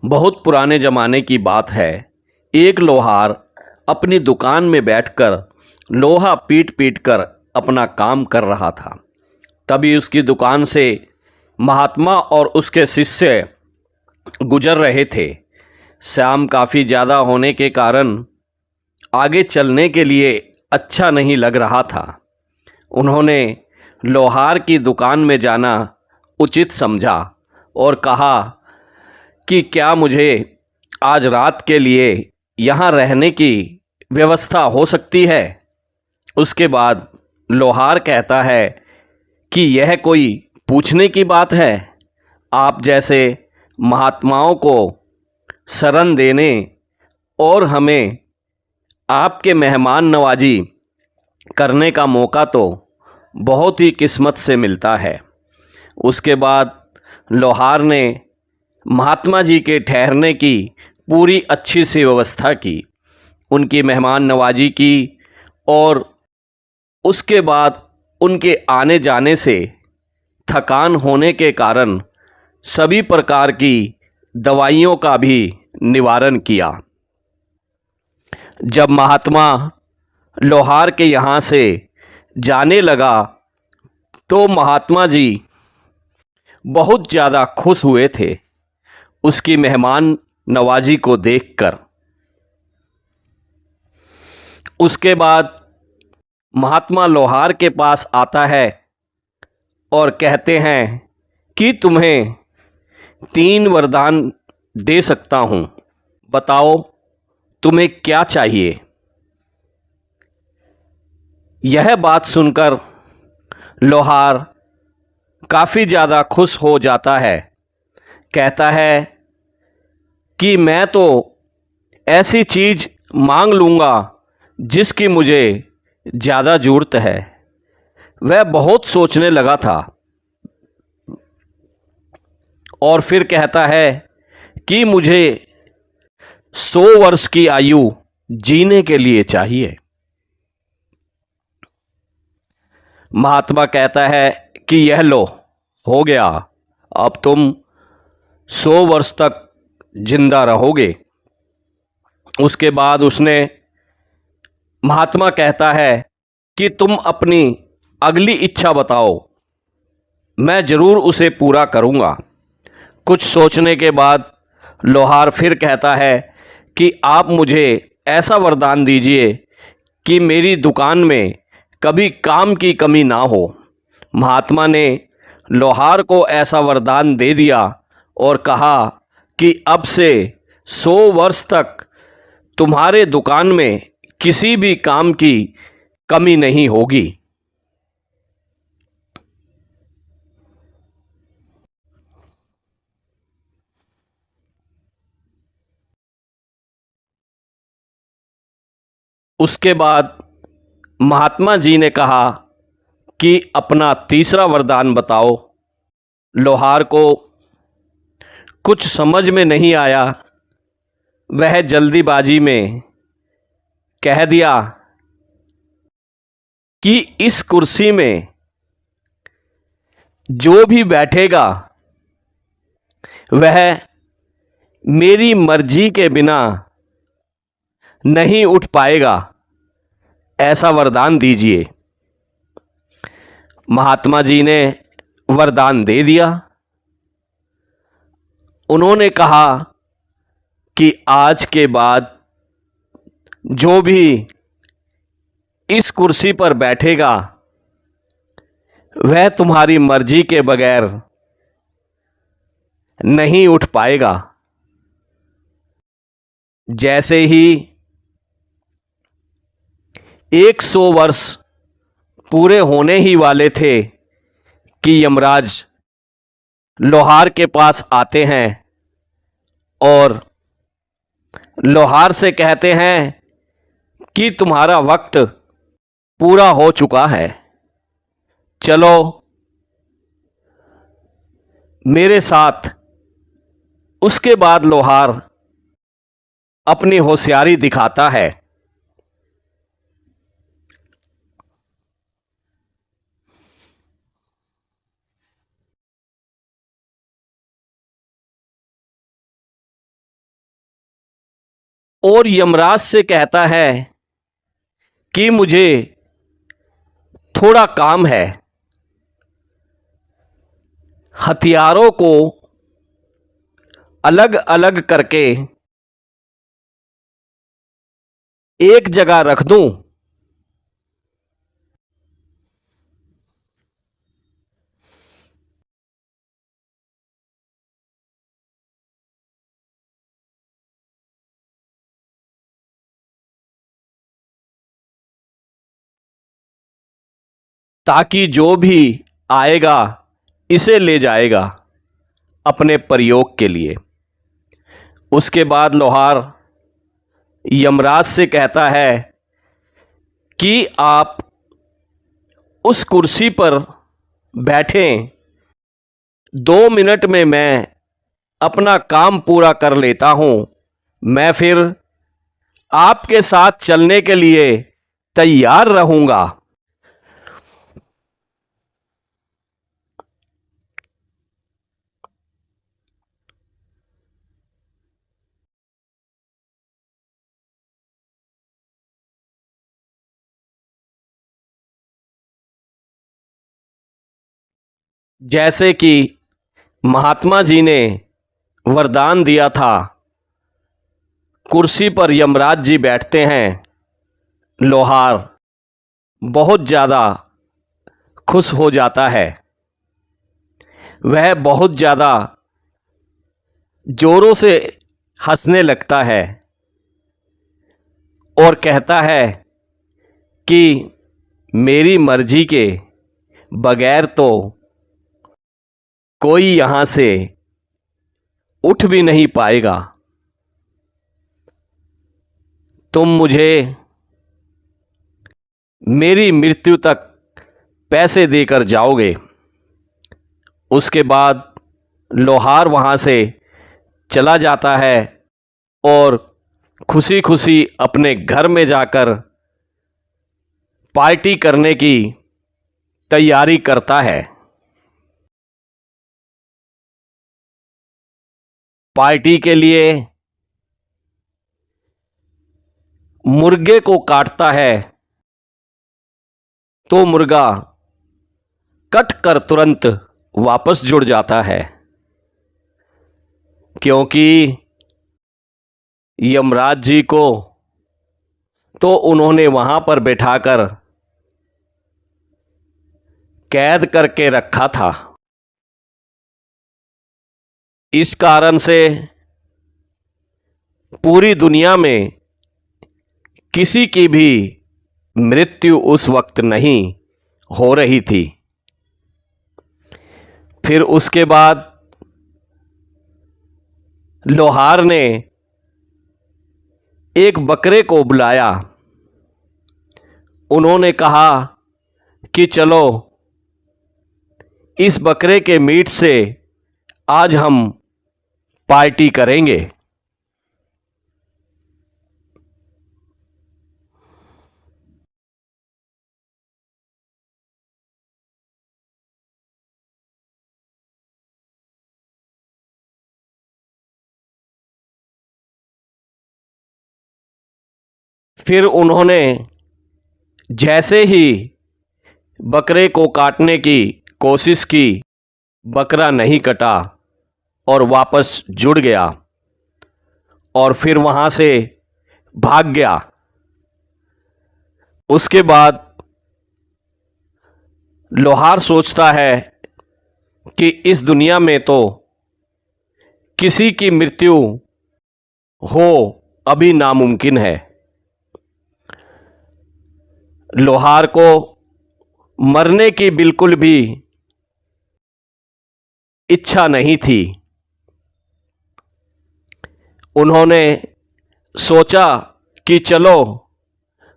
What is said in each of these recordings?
बहुत पुराने ज़माने की बात है। एक लोहार अपनी दुकान में बैठकर लोहा पीट पीट कर अपना काम कर रहा था। तभी उसकी दुकान से महात्मा और उसके शिष्य गुजर रहे थे। शाम काफ़ी ज़्यादा होने के कारण आगे चलने के लिए अच्छा नहीं लग रहा था। उन्होंने लोहार की दुकान में जाना उचित समझा और कहा कि क्या मुझे आज रात के लिए यहाँ रहने की व्यवस्था हो सकती है। उसके बाद लोहार कहता है कि यह कोई पूछने की बात है। आप जैसे महात्माओं को शरण देने और हमें आपके मेहमान नवाजी करने का मौका तो बहुत ही किस्मत से मिलता है। उसके बाद लोहार ने महात्मा जी के ठहरने की पूरी अच्छी सी व्यवस्था की, उनकी मेहमान नवाजी की और उसके बाद उनके आने जाने से थकान होने के कारण सभी प्रकार की दवाइयों का भी निवारण किया। जब महात्मा लोहार के यहाँ से जाने लगा तो महात्मा जी बहुत ज़्यादा खुश हुए थे उसकी मेहमान नवाजी को देखकर। उसके बाद महात्मा लोहार के पास आता है और कहते हैं कि तुम्हें 3 वरदान दे सकता हूँ, बताओ तुम्हें क्या चाहिए। यह बात सुनकर लोहार काफ़ी ज़्यादा खुश हो जाता है। कहता है कि मैं तो ऐसी चीज़ मांग लूँगा जिसकी मुझे ज़्यादा ज़रूरत है। वह बहुत सोचने लगा था और फिर कहता है कि मुझे 100 वर्ष की आयु जीने के लिए चाहिए। महात्मा कहता है कि यह लो, हो गया, अब तुम 100 वर्ष तक जिंदा रहोगे। उसके बाद महात्मा कहता है कि तुम अपनी अगली इच्छा बताओ, मैं ज़रूर उसे पूरा करूँगा। कुछ सोचने के बाद लोहार फिर कहता है कि आप मुझे ऐसा वरदान दीजिए कि मेरी दुकान में कभी काम की कमी ना हो। महात्मा ने लोहार को ऐसा वरदान दे दिया और कहा कि अब से 100 वर्ष तक तुम्हारे दुकान में किसी भी काम की कमी नहीं होगी। उसके बाद महात्मा जी ने कहा कि अपना तीसरा वरदान बताओ। लोहार को कुछ समझ में नहीं आया। वह जल्दीबाजी में कह दिया कि इस कुर्सी में जो भी बैठेगा वह मेरी मर्जी के बिना नहीं उठ पाएगा, ऐसा वरदान दीजिए। महात्मा जी ने वरदान दे दिया। उन्होंने कहा कि आज के बाद जो भी इस कुर्सी पर बैठेगा वह तुम्हारी मर्जी के बगैर नहीं उठ पाएगा। जैसे ही 100 वर्ष पूरे होने ही वाले थे कि यमराज लोहार के पास आते हैं और लोहार से कहते हैं कि तुम्हारा वक्त पूरा हो चुका है, चलो मेरे साथ। उसके बाद लोहार अपनी होशियारी दिखाता है। और यमराज से कहता है कि मुझे थोड़ा काम है। हथियारों को अलग अलग करके एक जगह रख दूं ताकि जो भी आएगा इसे ले जाएगा अपने प्रयोग के लिए। उसके बाद लोहार यमराज से कहता है कि आप उस कुर्सी पर बैठें, 2 मिनट में मैं अपना काम पूरा कर लेता हूं। मैं फिर आपके साथ चलने के लिए तैयार रहूंगा। जैसे कि महात्मा जी ने वरदान दिया था, कुर्सी पर यमराज जी बैठते हैं। लोहार बहुत ज़्यादा खुश हो जाता है। वह बहुत ज़्यादा जोरों से हंसने लगता है और कहता है कि मेरी मर्जी के बगैर तो कोई यहाँ से उठ भी नहीं पाएगा। तुम मुझे मेरी मृत्यु तक पैसे देकर जाओगे। उसके बाद लोहार वहाँ से चला जाता है और खुशी खुशी अपने घर में जाकर पार्टी करने की तैयारी करता है। पार्टी के लिए मुर्गे को काटता है तो मुर्गा कट कर तुरंत वापस जुड़ जाता है, क्योंकि यमराज जी को तो उन्होंने वहां पर बैठाकर कैद करके रखा था। इस कारण से पूरी दुनिया में किसी की भी मृत्यु उस वक्त नहीं हो रही थी। फिर उसके बाद लोहार ने एक बकरे को बुलाया। उन्होंने कहा कि चलो इस बकरे के मीट से आज हम पार्टी करेंगे। फिर उन्होंने जैसे ही बकरे को काटने की कोशिश की, बकरा नहीं कटा और वापस जुड़ गया और फिर वहां से भाग गया। उसके बाद लोहार सोचता है कि इस दुनिया में तो किसी की मृत्यु हो अभी नामुमकिन है। लोहार को मरने की बिल्कुल भी इच्छा नहीं थी। उन्होंने सोचा कि चलो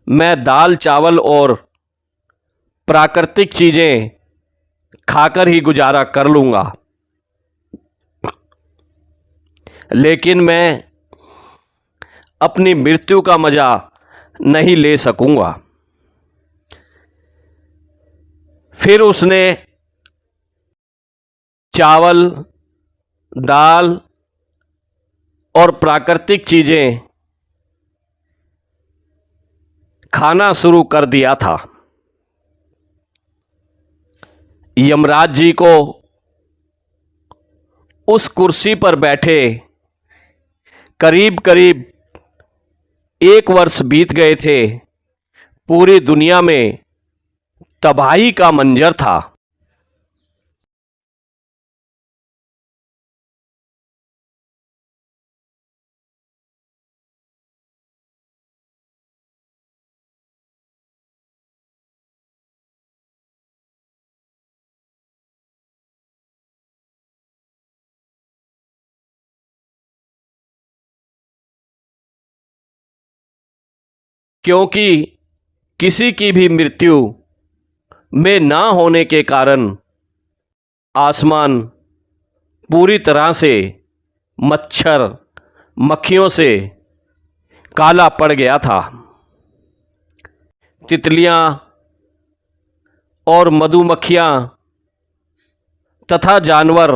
मैं दाल चावल और प्राकृतिक चीज़ें खाकर ही गुजारा कर लूँगा, लेकिन मैं अपनी मृत्यु का मज़ा नहीं ले सकूँगा। फिर उसने चावल, दाल और प्राकृतिक चीज़ें खाना शुरू कर दिया था। यमराज जी को उस कुर्सी पर बैठे करीब करीब 1 वर्ष बीत गए थे। पूरी दुनिया में तबाही का मंजर था। क्योंकि किसी की भी मृत्यु में ना होने के कारण आसमान पूरी तरह से मच्छर मक्खियों से काला पड़ गया था। तितलियां और मधुमक्खियां तथा जानवर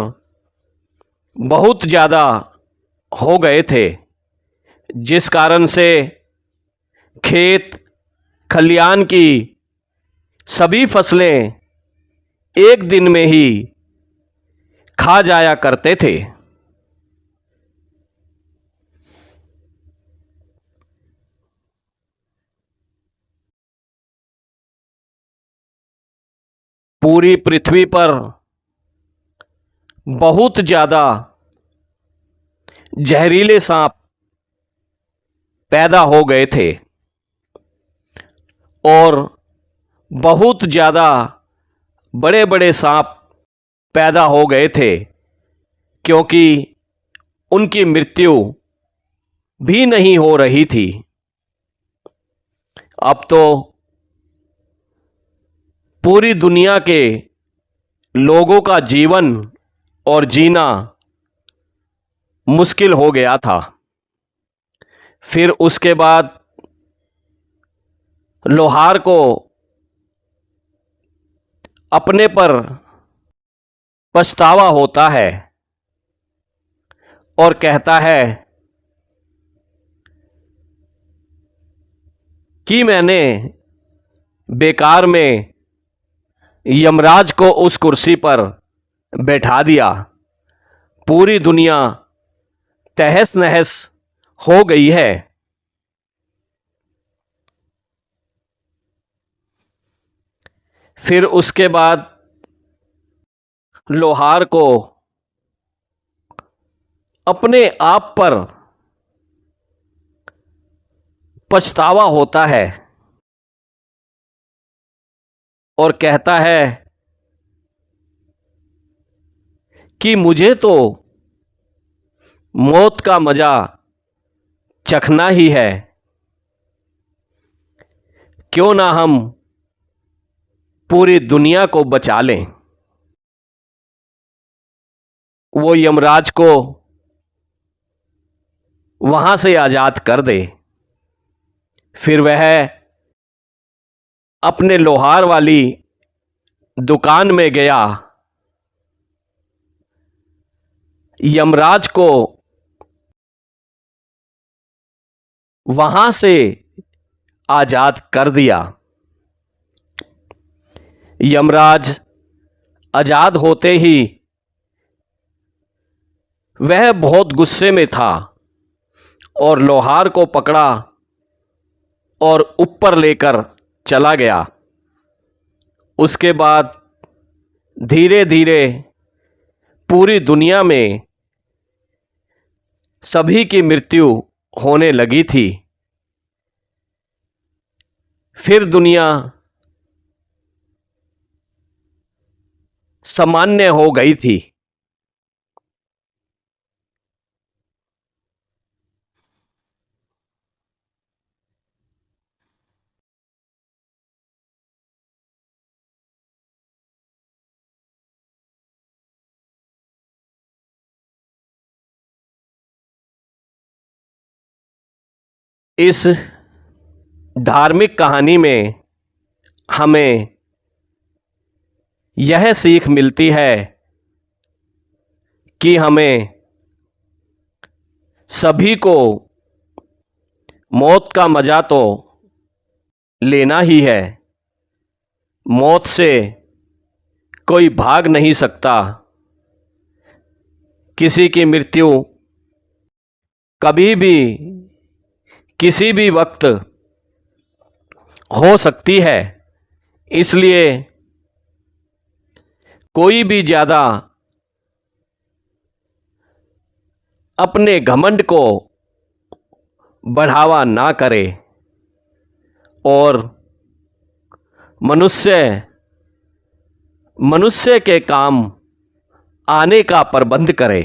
बहुत ज़्यादा हो गए थे, जिस कारण से खेत खलियान की सभी फसलें एक दिन में ही खा जाया करते थे। पूरी पृथ्वी पर बहुत ज़्यादा जहरीले सांप पैदा हो गए थे और बहुत ज़्यादा बड़े बड़े सांप पैदा हो गए थे, क्योंकि उनकी मृत्यु भी नहीं हो रही थी। अब तो पूरी दुनिया के लोगों का जीवन और जीना मुश्किल हो गया था। फिर उसके बाद लोहार को अपने पर पछतावा होता है और कहता है कि मैंने बेकार में यमराज को उस कुर्सी पर बैठा दिया। पूरी दुनिया तहस नहस हो गई है। फिर उसके बाद लोहार को अपने आप पर पछतावा होता है और कहता है कि मुझे तो मौत का मजा चखना ही है। क्यों ना हम पूरी दुनिया को बचा लें। वो यमराज को वहां से आजाद कर दे। फिर वह अपने लोहार वाली दुकान में गया। यमराज को वहां से आजाद कर दिया। यमराज आजाद होते ही वह बहुत गुस्से में था और लोहार को पकड़ा और ऊपर लेकर चला गया। उसके बाद धीरे धीरे पूरी दुनिया में सभी की मृत्यु होने लगी थी। फिर दुनिया सामान्य हो गई थी। इस धार्मिक कहानी में हमें यह सीख मिलती है कि हमें सभी को मौत का मजा तो लेना ही है। मौत से कोई भाग नहीं सकता। किसी की मृत्यु कभी भी किसी भी वक्त हो सकती है। इसलिए कोई भी ज़्यादा अपने घमंड को बढ़ावा ना करे और मनुष्य के काम आने का प्रबंध करे।